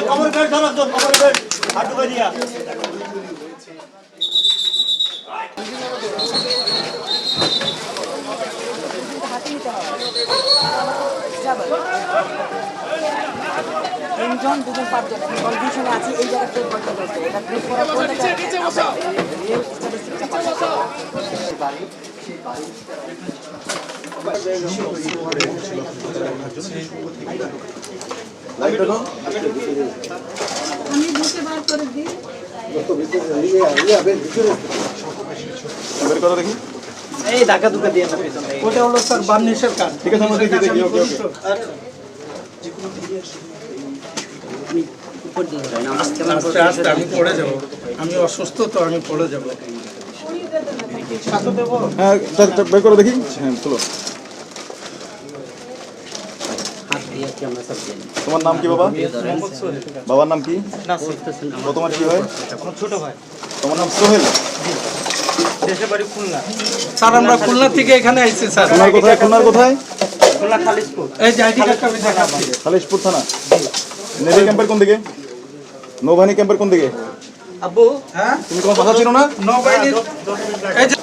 কবর বেড ধরো তো, কবর বেড হাঁটু দিয়া তিনজন দুজন পাঁচজন এখন কনফিউশনে আছে এই জায়গায় ট্রেড করতে বলতে এটা ট্রেড করার পর রিয়েল স্ট্যাটিস্টিক্সটা আমি বুঝতে বার করে দিই দেখি এই ধাক্কা ধুকা দিয়ে না পেছনে ওটা হলো স্যার বার্নিশের কাজ। ঠিক আছে আমরা দেখি দেখি ওকে ওকে আস্তে আস্তে আমি পড়ে যাব, আমি অসুস্থ তো আমি পড়ে যাব। হ্যাঁ বের করে দেখি। হ্যাঁ চলো। তোমার নাম কি বাবা? বাবার নাম কি? ও তোমার কি হয়? ছোট ভাই। তোমার নাম সোহেল? দেশের বাড়ি খুলনা। স্যার আমরা খুলনা থেকে এখানে আইছি স্যার। খুলনার কোথায়? খুলনার কোথায়? খুলনা খালিশপুর। এই যে আইডি কার্ডটা আমি দেখাচ্ছি। খালিশপুর থানা। নেভি ক্যাম্পের কোন দিকে? নৌবাহিনী ক্যাম্পের কোন দিকে? আব্বু হ্যাঁ তুমি কোনো ভাষা ছিল না? নৌবাহিনীর এই যে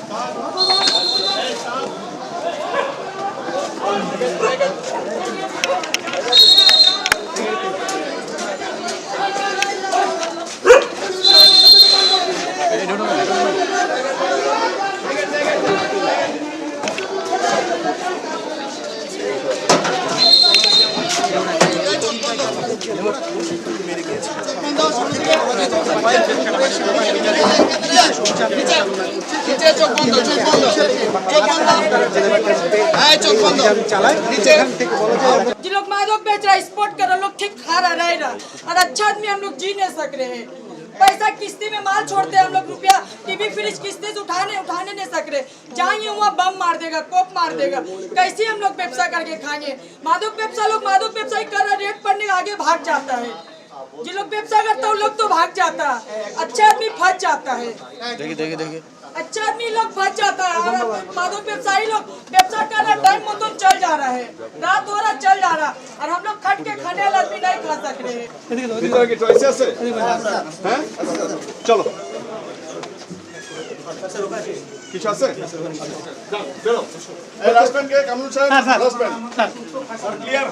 जो लोग मादक बेच रहा है स्पोर्ट कर रहा लोग ठीक खा रहा रह रहा और अच्छा आदमी हम लोग जी नहीं सक रहे हैं। पैसा किस्ती में माल छोड़ते हैं हम लोग, रुपया टीवी फ्रिज किस्ती से उठाने नहीं सक रहे। जाएंगे वहाँ बम मार देगा, कोप मार देगा, कैसे हम लोग व्यवसाय करके खाएंगे। मादक व्यवसायी कर रहा, रेट पड़ने आगे भाग जाता है। जिन लोग व्यवसाय करता है वो लोग तो भाग जाता है, अच्छा आदमी फंस जाता है। देखिए अच्छा आदमी लोग फंस जाता है और मादक व्यवसायी लोग व्यवसाय कर रहा, टाइम मतलब चल जा रहा है, रात हो रहा चल जा रहा, और हम लोग खट के खाने वाला आदमी नहीं खा सक रहे हैं। চলো কিছু আছে? বেরো। এই লাস্টম্যান কে? কামরুল সাহেব? লাস্টম্যান স্যার ক্লিয়ার।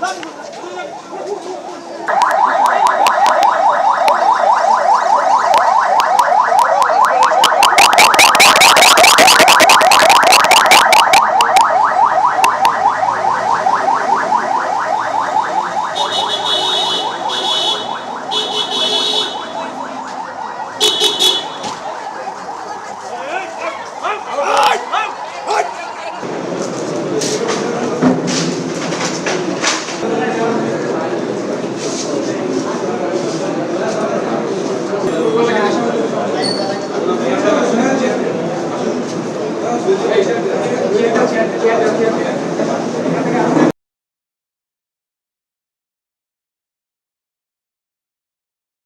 এই